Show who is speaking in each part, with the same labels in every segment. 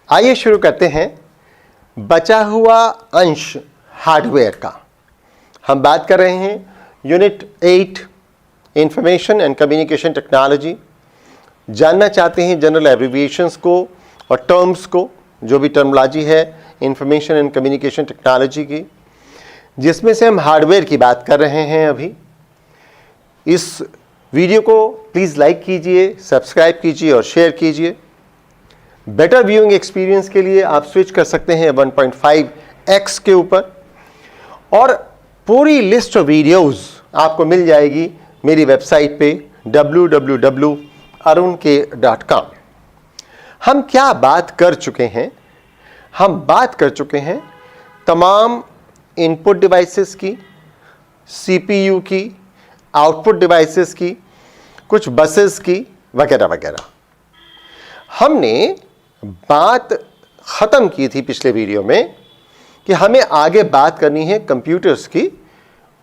Speaker 1: आइए शुरू करते हैं बचा हुआ अंश हार्डवेयर का। हम बात कर रहे हैं unit 8 information and communication technology. जानना चाहते हैं जनरल एब्रिविएशंस को और टर्म्स को, जो भी टर्मोलॉजी है इंफॉर्मेशन एंड कम्युनिकेशन टेक्नोलॉजी की, जिसमें से हम हार्डवेयर की बात कर रहे हैं। अभी इस वीडियो को प्लीज़ लाइक कीजिए, सब्सक्राइब कीजिए और शेयर कीजिए। बेटर व्यूइंग एक्सपीरियंस के लिए आप स्विच कर सकते हैं 1.5x के ऊपर, और पूरी लिस्ट ऑफ वीडियोस आपको मिल जाएगी मेरी वेबसाइट पे www.arunk.com। हम क्या बात कर चुके हैं? हम बात कर चुके हैं तमाम इनपुट डिवाइसेस की, CPU की, आउटपुट डिवाइसेस की, कुछ बसेस की, वगैरह वगैरह। हमने बात ख़त्म की थी पिछले वीडियो में कि हमें आगे बात करनी है कंप्यूटर्स की,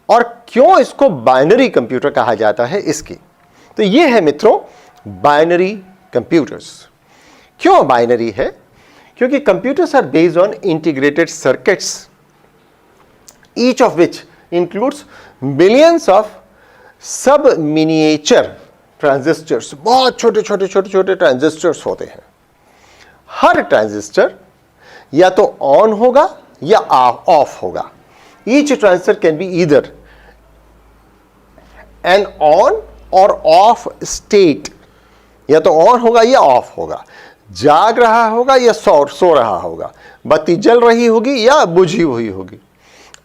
Speaker 1: और क्यों इसको बाइनरी कंप्यूटर कहा जाता है इसकी। तो ये है मित्रों बाइनरी कंप्यूटर्स। क्यों बाइनरी है? क्योंकि computers are based on integrated circuits, each of which includes millions of subminiature transistors. बहुत छोटे छोटे छोटे छोटे ट्रांजिस्टर्स होते हैं। हर ट्रांजिस्टर या तो ऑन होगा या ऑफ होगा। Each transistor can be either an on और ऑफ स्टेट, या तो ऑन होगा या ऑफ होगा, जाग रहा होगा या सो रहा होगा, बत्ती जल रही होगी या बुझी हुई होगी।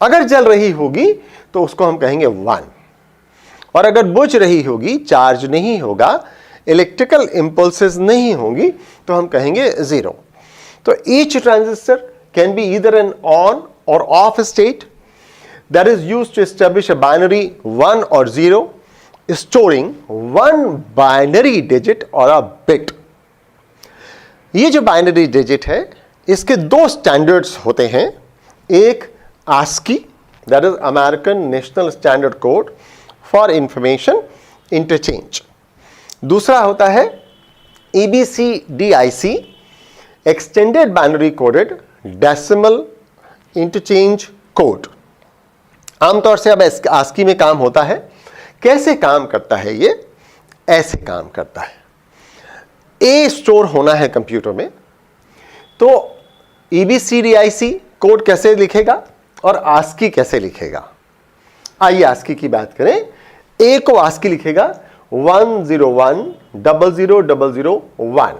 Speaker 1: अगर जल रही होगी तो उसको हम कहेंगे 1, और अगर बुझ रही होगी, चार्ज नहीं होगा, इलेक्ट्रिकल इंपल्सेस नहीं होंगी, तो हम कहेंगे 0। तो each transistor can be either an on और off state that is used to establish a binary 1 or 0 storing one binary digit or a bit। ये जो बाइनरी डिजिट है इसके दो स्टैंडर्ड्स होते हैं। एक ASCII that is American National Standard Code for Information Interchange, दूसरा होता है EBCDIC Extended Binary Coded Decimal Interchange Code। आमतौर से अब ASCII में काम होता है। कैसे काम करता है ये? ऐसे काम करता है। A स्टोर होना है कंप्यूटर में, तो EBCDIC कोड कैसे लिखेगा और ASCII कैसे लिखेगा? आइए ASCII की बात करें। A को ASCII लिखेगा 101000001,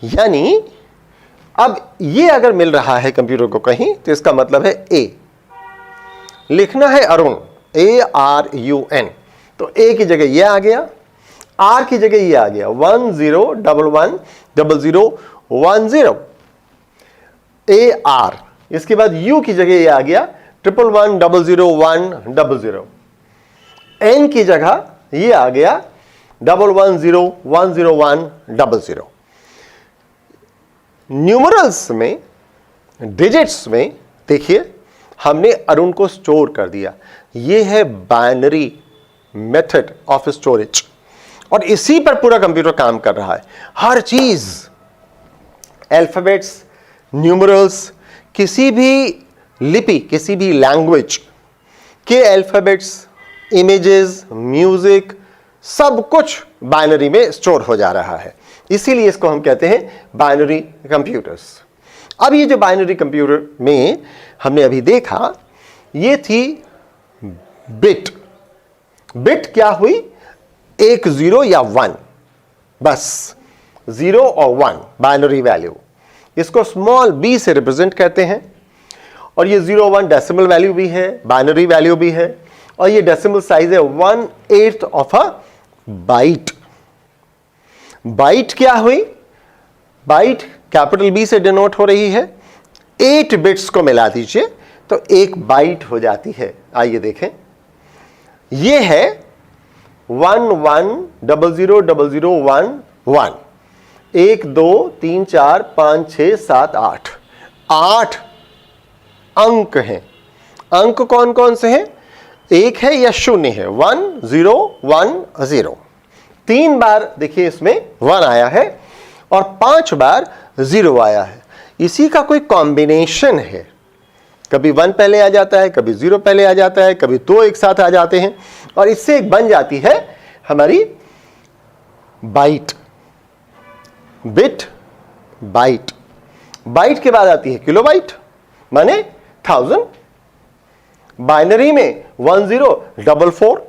Speaker 1: यानी अब ये अगर मिल रहा है कंप्यूटर को कहीं, तो इसका मतलब है A। लिखना है अरुण, ARUN, तो A की जगह ये आ गया, R की जगह ये आ गया 10110010। AR, इसके बाद U की जगह ये आ गया 11100100। N की जगह ये आ गया 11010100। न्यूमरल्स में, डिजिट्स में देखिए हमने अरुण को स्टोर कर दिया। ये है बाइनरी मेथड ऑफ स्टोरेज, और इसी पर पूरा कंप्यूटर काम कर रहा है। हर चीज, अल्फाबेट्स, न्यूमरल्स, किसी भी लिपि, किसी भी लैंग्वेज के अल्फाबेट्स, इमेजेस, म्यूजिक, सब कुछ बाइनरी में स्टोर हो जा रहा है। इसीलिए इसको हम कहते हैं बाइनरी कंप्यूटर्स। अब ये जो बाइनरी कंप्यूटर में हमने अभी देखा, ये थी बिट। बिट क्या हुई? एक 0 या 1, बस 0 और 1 बाइनरी वैल्यू। इसको स्मॉल b से रिप्रेजेंट करते हैं, और ये 0-1 डेसिमल वैल्यू भी है, बाइनरी वैल्यू भी है, और ये डेसिमल साइज है 1/8 ऑफ अ बाइट। बाइट क्या हुई? बाइट कैपिटल B से डिनोट हो रही है। 8 बिट्स को मिला दीजिए तो एक बाइट हो जाती है। आइए देखें, ये है 11000011, 1 2 3 4 5 6 7 8 अंक हैं। अंक कौन कौन से हैं? 1 है या 0 है? 1 0 1 0। 3 बार देखिए इसमें 1 आया है, और 5 बार 0 आया है। इसी का कोई कॉम्बिनेशन है, कभी 1 पहले आ जाता है, कभी 0 पहले आ जाता है, कभी 2 एक साथ आ जाते हैं, और इससे एक बन जाती है हमारी बाइट, बिट बाइट। बाइट के बाद आती है किलोबाइट, माने 1000। बाइनरी में 1044।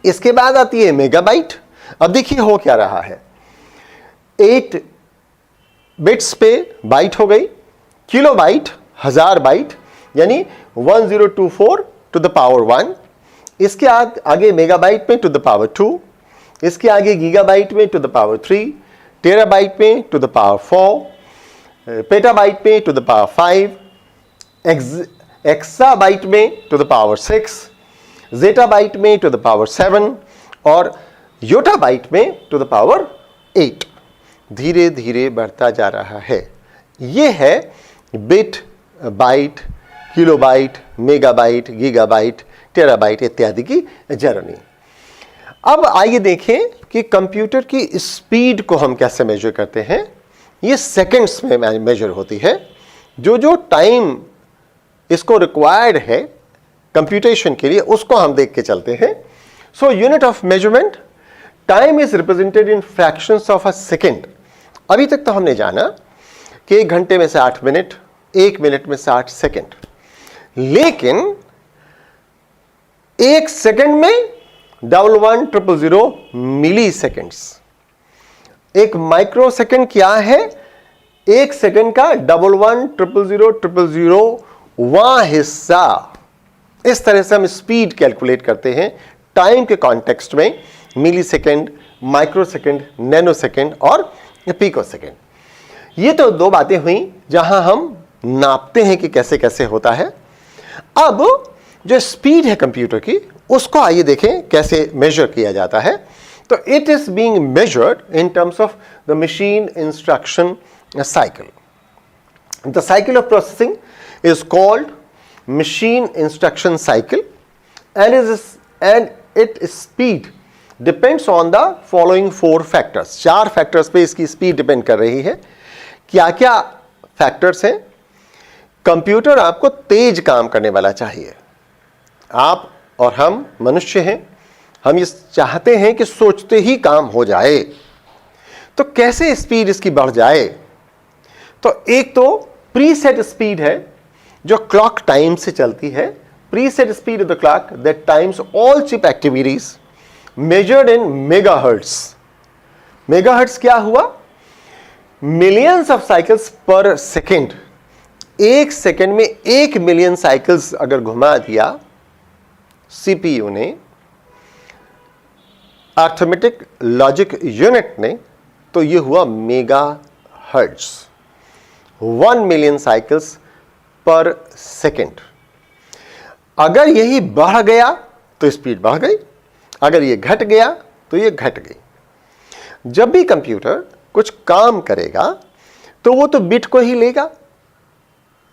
Speaker 1: इसके बाद आती है मेगाबाइट। अब देखिए हो क्या रहा है, 8 बिट्स पे बाइट हो गई, किलोबाइट 1000 बाइट, यानी 1024 टू द पावर 1। इसके आगे मेगाबाइट में टू द पावर 2, इसके आगे गीगाबाइट में टू द पावर 3, टेराबाइट में टू द पावर 4, पेटाबाइट में टू द पावर 5, एक्साबाइट में टू द पावर 6, ज़ेटाबाइट में टू द पावर 7 और योटाबाइट में टू द पावर 8। धीरे धीरे बढ़ता जा रहा है। यह है bit, byte, kilobyte, megabyte, gigabyte, terabyte इत्यादि की जर्नी। अब आइए देखें कि कंप्यूटर की स्पीड को हम कैसे मेजर करते हैं। ये सेकंड्स में मेजर होती है। जो टाइम इसको रिक्वायर्ड है कंप्यूटेशन के लिए, उसको हम देख के चलते हैं। So unit of measurement, time is represented in fractions of a second. अभी तक तो हमने जाना कि 1 घंटे में से 8 मिनट, 1 मिनट में से 8 सेकेंड, लेकिन 1 सेकेंड में 11,000 मिली सेकेंड्स। एक माइक्रो सेकेंड क्या है? 1 सेकेंड का 11,000 वहां हिस्सा। इस तरह से हम स्पीड कैलकुलेट करते हैं टाइम के कॉन्टेक्स्ट में, milli second, micro second, nano second और पिको सेकेंड। ये तो 2 बातें हुई जहां हम नापते हैं कि कैसे कैसे होता है। अब जो स्पीड है कंप्यूटर की, उसको आइए देखें कैसे मेजर किया जाता है। तो it is being measured in terms of the machine instruction cycle. The cycle of processing is called machine instruction cycle and its speed depends on the following 4 factors। 4 factors पे इसकी स्पीड डिपेंड कर रही है। क्या क्या factors हैं? Computer आपको तेज काम करने वाला चाहिए। आप और हम मनुष्य हैं, हम ये चाहते हैं कि सोचते ही काम हो जाए। तो कैसे स्पीड इसकी बढ़ जाए? तो एक तो प्रीसेट स्पीड है जो क्लॉक टाइम से चलती है। Preset speed of the clock that times all chip activities measured in megahertz. Megahertz क्या हुआ? मिलियंस ऑफ साइकिल्स पर सेकेंड। 1 सेकेंड में 1 मिलियन साइकिल्स अगर घुमा दिया सीपीयू ने, अर्थमेटिक लॉजिक यूनिट ने, तो यह हुआ मेगाहर्ट्ज। 1 मिलियन साइकिल्स पर सेकेंड। अगर यही बढ़ गया तो स्पीड बढ़ गई, अगर ये घट गया तो ये घट गई। जब भी कंप्यूटर कुछ काम करेगा तो वो तो बिट को ही लेगा,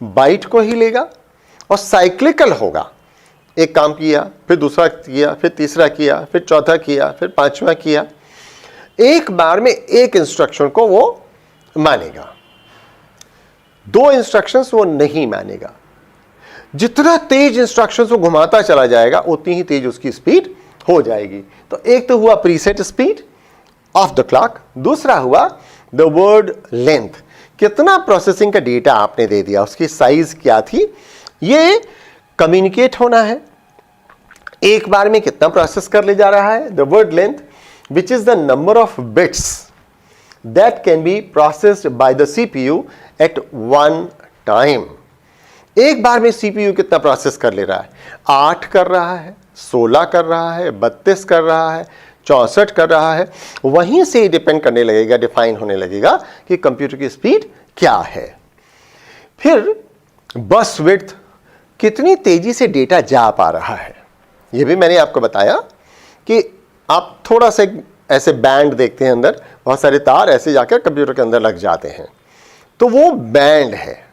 Speaker 1: बाइट को ही लेगा और साइक्लिकल होगा। एक काम किया, फिर दूसरा किया, फिर तीसरा किया, फिर चौथा किया, फिर 5वां किया। एक बार में एक इंस्ट्रक्शन को वो मानेगा, 2 इंस्ट्रक्शंस वो नहीं मानेगा। जितना तेज इंस्ट्रक्शंस वो घुमाता चला जाएगा उतनी ही तेज उसकी स्पीड हो जाएगी। तो एक तो हुआ preset speed of the clock, दूसरा हुआ द वर्ड लेंथ। कितना प्रोसेसिंग का डेटा आपने दे दिया, उसकी साइज क्या थी, ये कम्युनिकेट होना है। एक बार में कितना प्रोसेस कर ले जा रहा है। The word length which is the number of bits that can be processed by the CPU at one time. एक बार में सीपीयू कितना प्रोसेस कर ले रहा है? 8 कर रहा है, 16 कर रहा है, 32 कर रहा है, 64 कर रहा है। वहीं से डिपेंड करने लगेगा, डिफाइन होने लगेगा कि कंप्यूटर की स्पीड क्या है। फिर बस विड्थ, कितनी तेजी से डेटा जा पा रहा है। यह भी मैंने आपको बताया कि आप थोड़ा सा ऐसे बैंड देखते हैं, अंदर बहुत सारे तार ऐसे जाकर कंप्यूटर के अंदर लग जाते हैं, तो वो बैंड है।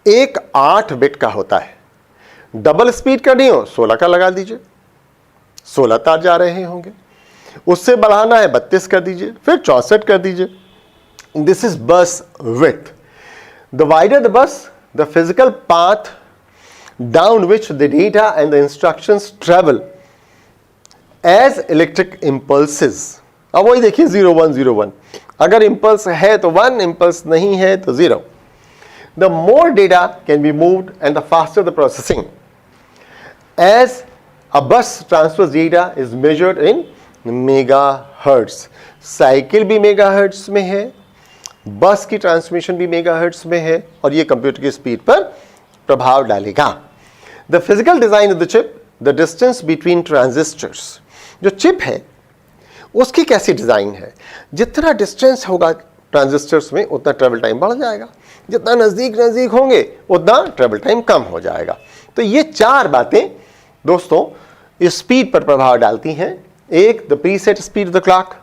Speaker 1: एक 8 बिट का होता है। डबल स्पीड करनी हो 16 का लगा दीजिए, 16 तार जा रहे होंगे। उससे बढ़ाना है 32 कर दीजिए, फिर 64 कर दीजिए। दिस इज बस width. The wider the bus, the physical path down which the data and the instructions travel as electric impulses। अब वही देखिए 0 1 0 1, अगर impulse है तो 1, impulse नहीं है तो 0। The more data can be moved and the faster the processing, as a bus transfers data is measured in megahertz। Cycle भी मेगाहर्ट्ज में है, बस की ट्रांसमिशन भी मेगाहर्ट्ज में है, और ये कंप्यूटर की स्पीड पर प्रभाव डालेगा। The physical design of the chip, the distance between transistors। जो चिप है उसकी कैसी डिजाइन है, जितना डिस्टेंस होगा ट्रांजिस्टर्स में उतना ट्रेवल टाइम बढ़ जाएगा, जितना नजदीक होंगे उतना ट्रेवल टाइम कम हो जाएगा। तो ये चार बातें दोस्तों इस स्पीड पर प्रभाव डालती हैं। एक the preset speed of the clock,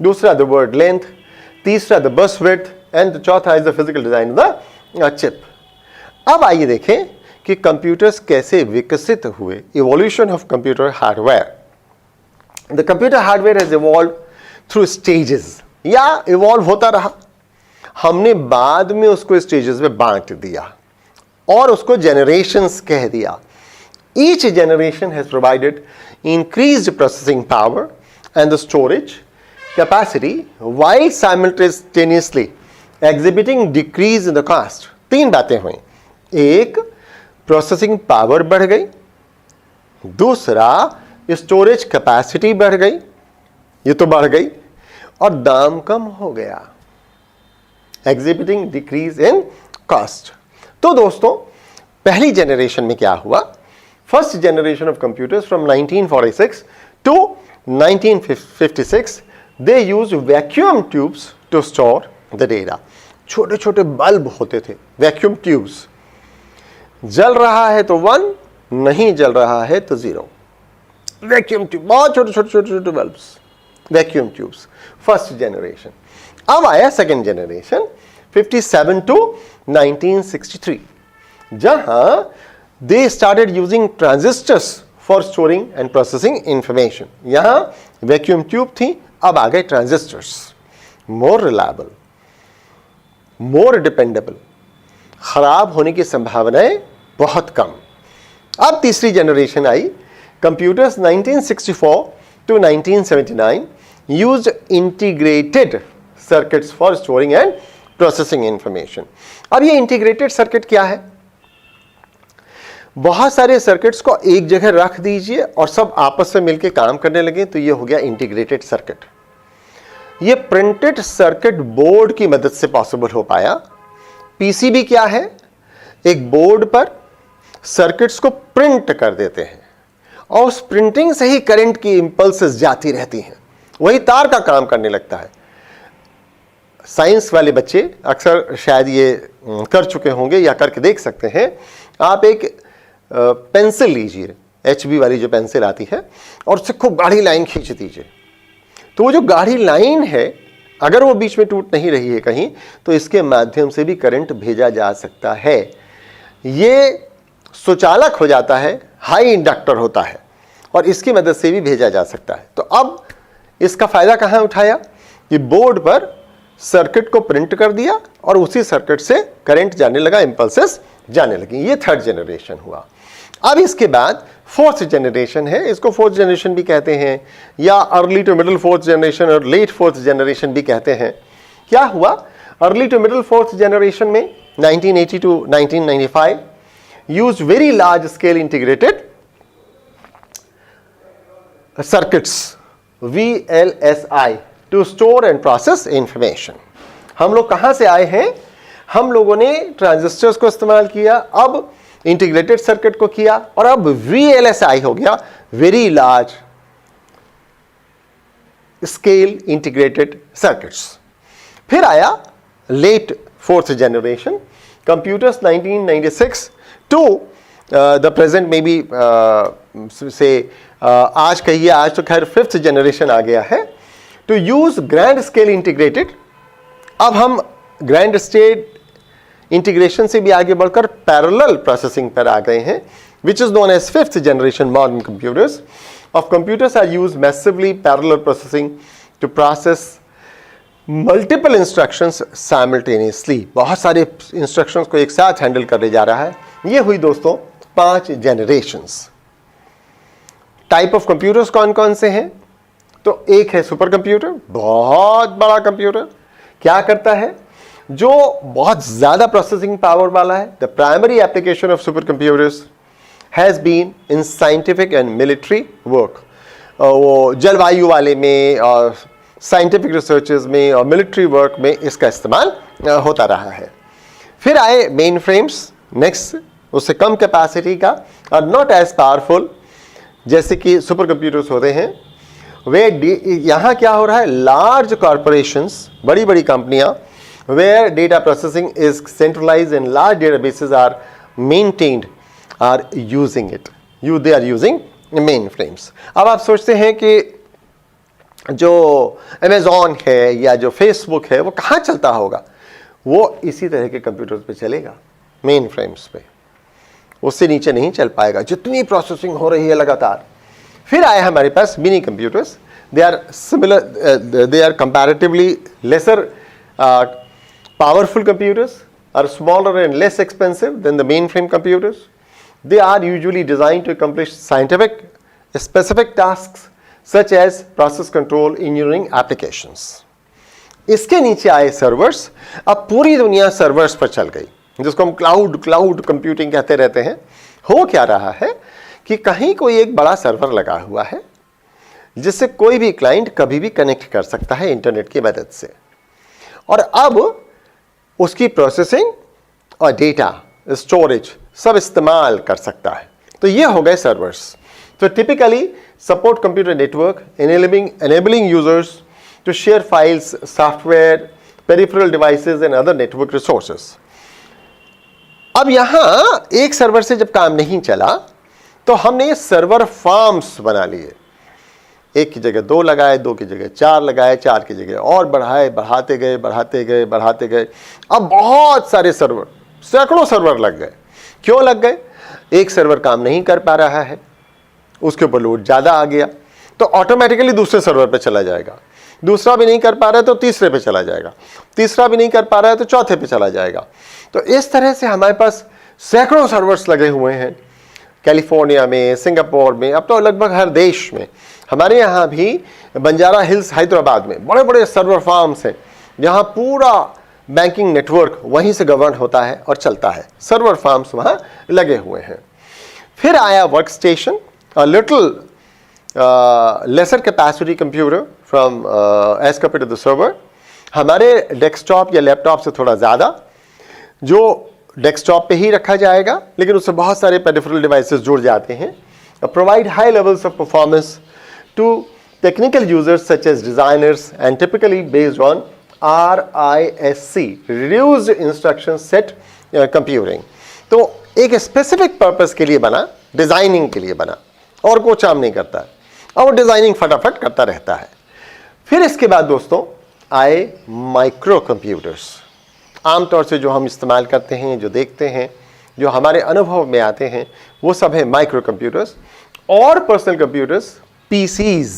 Speaker 1: दूसरा द वर्ड लेंथ, तीसरा द बस विड्थ, एंड चौथा is the physical design of the chip. अब आइए देखें कि कंप्यूटर्स कैसे विकसित हुए। Evolution of computer hardware. The computer hardware has evolve through stages, या इवॉल्व होता रहा, हमने बाद में उसको स्टेजेस में बांट दिया और उसको जनरेशंस कह दिया। Each generation has provided increased processing power and the storage capacity while simultaneously exhibiting decrease in the cost। तीन बातें हुई, एक प्रोसेसिंग पावर बढ़ गई, दूसरा स्टोरेज कैपेसिटी बढ़ गई, ये तो बढ़ गई, और दाम कम हो गया, एग्जिबिटिंग डिक्रीज इन कॉस्ट। तो दोस्तों पहली जनरेशन में क्या हुआ, first generation of computers from 1946 to 1956 they use vacuum tubes to store the data. छोटे छोटे बल्ब होते थे, वैक्यूम ट्यूब्स, जल रहा है तो 1, नहीं जल रहा है तो 0। वैक्यूम ट्यूब, बहुत छोटे छोटे छोटे छोटे bulbs, vacuum tubes, first generation. अब आया सेकेंड जनरेशन 57 टू 1963, जहां they started using transistors for storing and processing information. यहां वैक्यूम ट्यूब थी, अब आ गए transistors, more reliable, more dependable, खराब होने की संभावनाएं बहुत कम। अब तीसरी जनरेशन आई, computers 1964 to 1979 used integrated circuits for storing and processing information. अब ये इंटीग्रेटेड सर्किट क्या है, बहुत सारे सर्किट्स को एक जगह रख दीजिए और सब आपस में मिलकर काम करने लगे, तो ये हो गया इंटीग्रेटेड सर्किट। ये प्रिंटेड सर्किट बोर्ड की मदद से पॉसिबल हो पाया। पीसीबी क्या है, एक बोर्ड पर सर्किट्स को प्रिंट कर देते हैं और उस प्रिंटिंग से ही करंट की इंपल्सेस जाती रहती हैं, वही तार का काम करने लगता है। साइंस वाले बच्चे अक्सर शायद ये कर चुके होंगे या करके देख सकते हैं। आप एक पेंसिल लीजिए, HB वाली जो पेंसिल आती है, और उससे खूब गाढ़ी लाइन खींच दीजिए, तो वो जो गाढ़ी लाइन है अगर वो बीच में टूट नहीं रही है कहीं, तो इसके माध्यम से भी करंट भेजा जा सकता है। ये सुचालक हो जाता है, हाई इंडक्टर होता है, और इसकी मदद से भी भेजा जा सकता है। तो अब इसका फायदा कहाँ उठाया कि बोर्ड पर सर्किट को प्रिंट कर दिया और उसी सर्किट से करंट जाने लगा, इंपल्सेस जाने लगी। ये थर्ड जनरेशन हुआ। अब इसके बाद फोर्थ जनरेशन है, इसको फोर्थ जनरेशन भी कहते हैं, या early to middle fourth generation और लेट फोर्थ जनरेशन भी कहते हैं। क्या हुआ, early to middle fourth generation में 1980 to 1995 use very large scale integrated circuits VLSI to store and process information. हम लोग कहां से आए हैं, हम लोगों ने ट्रांजिस्टर्स को इस्तेमाल किया, अब इंटीग्रेटेड सर्किट को किया, और अब VLSI हो गया, very large scale integrated circuits. फिर आया late fourth generation, computers 1996 to the present में भी से आज कहिए, आज तो खैर फिफ्थ जनरेशन आ गया है, to use grand scale integrated. अब हम ग्रैंड स्टेट इंटीग्रेशन से भी आगे बढ़कर पैरेलल प्रोसेसिंग पर आ गए हैं, which is known as fifth generation modern computers. of computers are used massively parallel processing to process multiple instructions simultaneously. बहुत सारे instructions को एक साथ हैंडल करने जा रहा है. ये हुई दोस्तों 5 generations. टाइप ऑफ कंप्यूटर्स कौन कौन से हैं? तो एक है सुपर कंप्यूटर, बहुत बड़ा कंप्यूटर. क्या करता है? जो बहुत ज्यादा प्रोसेसिंग पावर वाला है. The primary application of super computers has been in scientific and military work. वो जलवायु वाले में और साइंटिफिक रिसर्चेस में और मिलिट्री वर्क में इसका इस्तेमाल होता रहा है. फिर आए मेन फ्रेम्स नेक्स्ट, उससे कम कैपेसिटी का और नॉट एज पावरफुल जैसे कि सुपर कंप्यूटर्स होते हैं. वे यहाँ क्या हो रहा है? लार्ज कॉरपोरेशंस, बड़ी बड़ी कंपनियां, where data processing is centralized and large databases are maintained, are using it. They are using mainframes. अब आप सोचते हैं कि जो Amazon है या जो Facebook है वो कहाँ चलता होगा? वो इसी तरह के कंप्यूटर्स पे चलेगा, मेन फ्रेम्स पे. उससे नीचे नहीं चल पाएगा, जितनी प्रोसेसिंग हो रही है लगातार. फिर आए हमारे पास mini computers. They are similar, they are comparatively lesser powerful computers, are smaller and less expensive than the mainframe computers. They are usually designed to accomplish scientific specific tasks such as process control engineering applications. इसके नीचे आए servers. अब पूरी दुनिया servers पर चल गई, जिसको हम क्लाउड कंप्यूटिंग कहते रहते हैं. हो क्या रहा है कि कहीं कोई एक बड़ा सर्वर लगा हुआ है जिससे कोई भी क्लाइंट कभी भी कनेक्ट कर सकता है इंटरनेट की मदद से, और अब उसकी प्रोसेसिंग और डेटा स्टोरेज सब इस्तेमाल कर सकता है. तो ये हो गए सर्वर्स. तो typically support computer network enabling users to share files, software, peripheral devices and other network resources. अब यहां एक सर्वर से जब काम नहीं चला तो हमने सर्वर फार्म्स बना लिए. एक की जगह 2 लगाए, 2 की जगह 4 लगाए, 4 की जगह और बढ़ाए, बढ़ाते गए. अब बहुत सारे सर्वर, सैकड़ों सर्वर लग गए. क्यों लग गए? एक सर्वर काम नहीं कर पा रहा है, उसके ऊपर लोड ज़्यादा आ गया तो ऑटोमेटिकली दूसरे सर्वर पे चला जाएगा. दूसरा भी नहीं कर पा रहा है तो तीसरे पे चला जाएगा. तीसरा भी नहीं कर पा रहा है तो चौथे पे चला जाएगा. तो इस तरह से हमारे पास सैकड़ों सर्वर्स लगे हुए हैं. कैलिफोर्निया में, सिंगापुर में, अब तो लगभग हर देश में. हमारे यहाँ भी बंजारा हिल्स हैदराबाद में बड़े बड़े सर्वर फार्म्स हैं जहाँ पूरा बैंकिंग नेटवर्क वहीं से गवर्न होता है और चलता है. सर्वर फार्म्स वहाँ लगे हुए हैं. फिर आया work station, little lesser capacity computer from as compare to the server. हमारे डेस्कटॉप या लैपटॉप से थोड़ा ज़्यादा, जो डेस्कटॉप पे ही रखा जाएगा लेकिन उससे बहुत सारे पेरिफेरल डिवाइसेस जुड़ जाते हैं. Provide high levels of performance to technical users such as designers and typically based on RISC, Reduced Instruction Set Computing. तो एक स्पेसिफिक पर्पस के लिए बना, डिजाइनिंग के लिए बना, और कुछ काम नहीं करता है और डिजाइनिंग फटाफट करता रहता है. फिर इसके बाद दोस्तों आए माइक्रो कंप्यूटर्स. आमतौर से जो हम इस्तेमाल करते हैं, जो देखते हैं, जो हमारे अनुभव में आते हैं, वो सब है माइक्रो कंप्यूटर्स. और personal computers, PCs.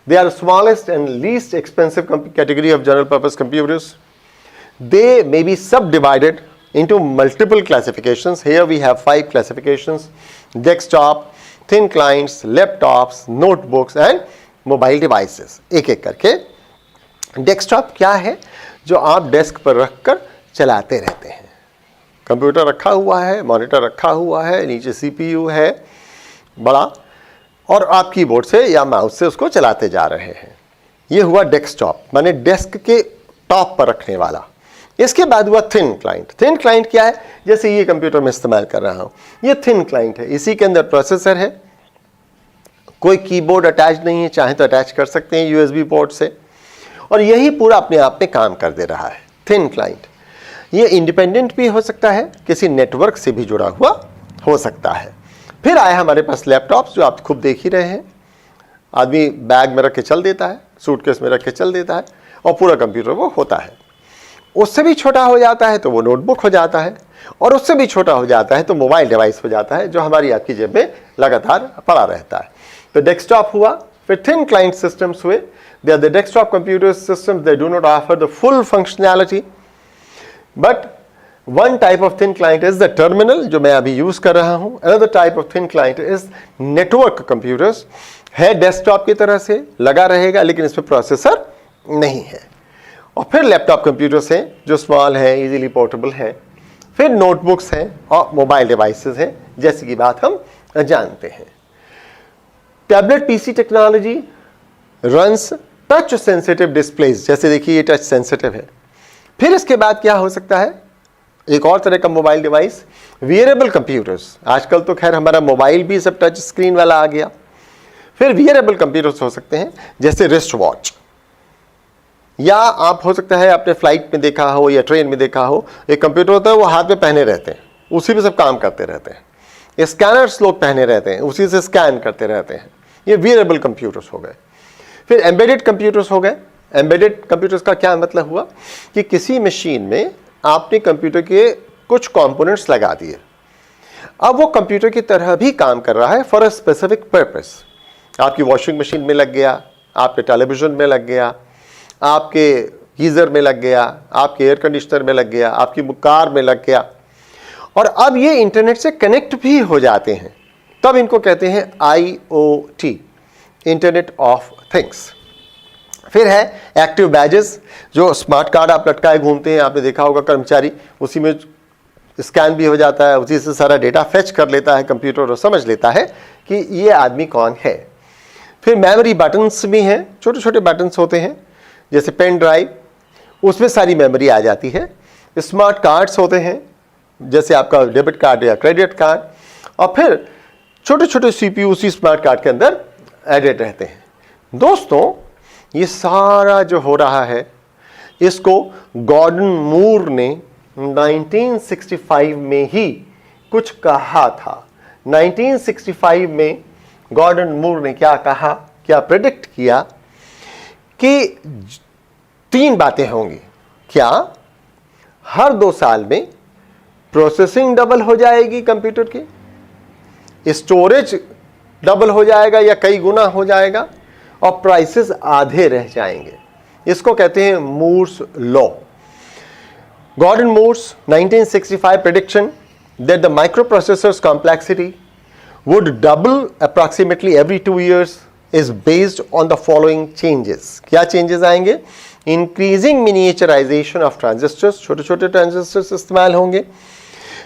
Speaker 1: They are smallest and least expensive category of general purpose computers. They may be subdivided into multiple classifications. Here we have 5 classifications: desktop, thin clients, laptops, notebooks and mobile devices. एक एक करके. Desktop क्या है? जो आप desk पर रखकर चलाते रहते हैं. कंप्यूटर रखा हुआ है, मॉनिटर रखा हुआ है, नीचे CPU है बड़ा, और आप कीबोर्ड से या माउस से उसको चलाते जा रहे हैं. ये हुआ डेस्कटॉप, माने डेस्क के टॉप पर रखने वाला. इसके बाद हुआ थिन क्लाइंट. थिन क्लाइंट क्या है? जैसे ये कंप्यूटर में इस्तेमाल कर रहा हूं, ये थिन क्लाइंट है. इसी के अंदर प्रोसेसर है, कोई कीबोर्ड अटैच नहीं है, चाहे तो अटैच कर सकते हैं USB पोर्ट से, और यही पूरा अपने आप में काम कर दे रहा है. थिन क्लाइंट ये इंडिपेंडेंट भी हो सकता है, किसी नेटवर्क से भी जुड़ा हुआ हो सकता है. फिर आए हमारे पास लैपटॉप्स, जो आप खुद देख ही रहे हैं. आदमी बैग में रख के चल देता है, सूटकेस में रख के चल देता है, और पूरा कंप्यूटर वो होता है. उससे भी छोटा हो जाता है तो वो नोटबुक हो जाता है, और उससे भी छोटा हो जाता है तो मोबाइल डिवाइस हो जाता है, जो हमारी आपकी जेब में लगातार पड़ा रहता है. तो डेस्कटॉप हुआ, फिर थिन क्लाइंट सिस्टम्स हुए. They are the desktop computer systems, they do not offer the full functionality, but one type of thin client is the terminal जो मैं अभी यूज कर रहा हूं. Another type of thin client is network computers. है desktop की तरह से, लगा रहेगा लेकिन इसमें प्रोसेसर नहीं है. और फिर लैपटॉप कंप्यूटर्स हैं जो स्मॉल है, इजीली पोर्टेबल है. फिर नोटबुक्स हैं और मोबाइल डिवाइसेस हैं, जैसे की बात हम जानते हैं. Tablet PC technology runs touch sensitive displays. जैसे देखिए ये टच सेंसिटिव है. फिर इसके बाद क्या हो सकता है, एक और तरह का मोबाइल डिवाइस, वियरेबल कंप्यूटर्स. आजकल तो खैर हमारा मोबाइल भी सब टच स्क्रीन वाला आ गया. फिर वियरेबल कंप्यूटर्स हो सकते हैं जैसे रिस्ट वॉच, या आप हो सकता है आपने फ्लाइट में देखा हो या ट्रेन में देखा हो, एक कंप्यूटर होता है वो हाथ में पहने रहते हैं, उसी में सब काम करते रहते हैं. स्कैनर्स लोग पहने रहते हैं, उसी से स्कैन करते रहते हैं. ये वियरेबल कंप्यूटर्स हो गए. फिर एम्बेडेड कंप्यूटर्स हो गए. एम्बेडेड कंप्यूटर्स का क्या मतलब हुआ कि किसी मशीन में आपने कंप्यूटर के कुछ कंपोनेंट्स लगा दिए, अब वो कंप्यूटर की तरह भी काम कर रहा है फॉर अ स्पेसिफिक पर्पस. आपकी वॉशिंग मशीन में लग गया, आपके टेलीविजन में लग गया, आपके गीज़र में लग गया, आपके एयर कंडीशनर में लग गया, आपकी कार में लग गया, और अब ये इंटरनेट से कनेक्ट भी हो जाते हैं. तब इनको कहते हैं IoT, इंटरनेट ऑफ थिंग्स. फिर है एक्टिव बैजेस, जो स्मार्ट कार्ड आप लटकाए घूमते हैं, आपने देखा होगा कर्मचारी, उसी में स्कैन भी हो जाता है, उसी से सारा डेटा फेच कर लेता है कंप्यूटर और समझ लेता है कि ये आदमी कौन है. फिर मेमोरी बटन्स भी हैं, छोटे छोटे बटन्स होते हैं जैसे पेन ड्राइव, उसमें सारी मेमोरी आ जाती है. स्मार्ट कार्ड्स होते हैं जैसे आपका डेबिट कार्ड या क्रेडिट कार्ड, और फिर छोटे छोटे CPU उसी स्मार्ट कार्ड के अंदर एडेड रहते हैं. दोस्तों ये सारा जो हो रहा है, इसको गॉर्डन मूर ने 1965 में ही कुछ कहा था. 1965 में गॉर्डन मूर ने क्या कहा, क्या प्रेडिक्ट किया कि 3 बातें होंगी. क्या हर 2 साल में प्रोसेसिंग डबल हो जाएगी कंप्यूटर की, स्टोरेज डबल हो जाएगा या कई गुना हो जाएगा, और प्राइसेस आधे रह जाएंगे. इसको कहते हैं Moore's law. Gordon Moore's 1965 prediction that the microprocessor's complexity would double approximately every 2 years is based on the following changes. क्या changes आएंगे? Increasing miniaturization of transistors, छोटे छोटे transistors इस्तेमाल होंगे.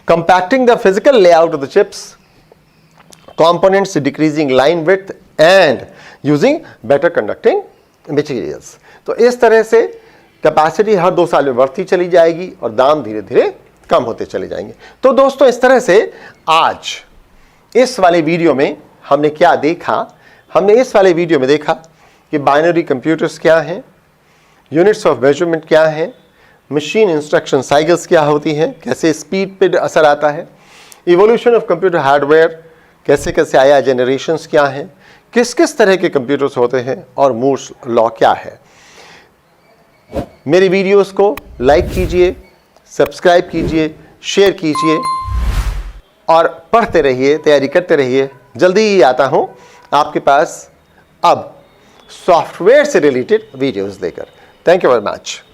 Speaker 1: Compacting the physical layout of the chips, components decreasing line width and using better conducting materials. तो इस तरह से कैपेसिटी हर 2 साल में बढ़ती चली जाएगी और दाम धीरे धीरे कम होते चले जाएंगे. तो दोस्तों इस तरह से आज इस वाले वीडियो में हमने क्या देखा, हमने इस वाले वीडियो में देखा कि बाइनरी कंप्यूटर्स क्या हैं, यूनिट्स ऑफ मेजरमेंट क्या हैं, मशीन इंस्ट्रक्शन साइकिल्स क्या होती हैं, कैसे स्पीड पे असर आता है, इवोल्यूशन ऑफ कंप्यूटर हार्डवेयर कैसे कैसे आया, जनरेशंस क्या हैं, किस किस तरह के कंप्यूटर्स होते हैं, और मूर्स लॉ क्या है. मेरी वीडियोस को लाइक कीजिए, सब्सक्राइब कीजिए, शेयर कीजिए और पढ़ते रहिए, तैयारी करते रहिए. जल्दी ही आता हूं आपके पास अब सॉफ्टवेयर से रिलेटेड वीडियोस लेकर. Thank you very much.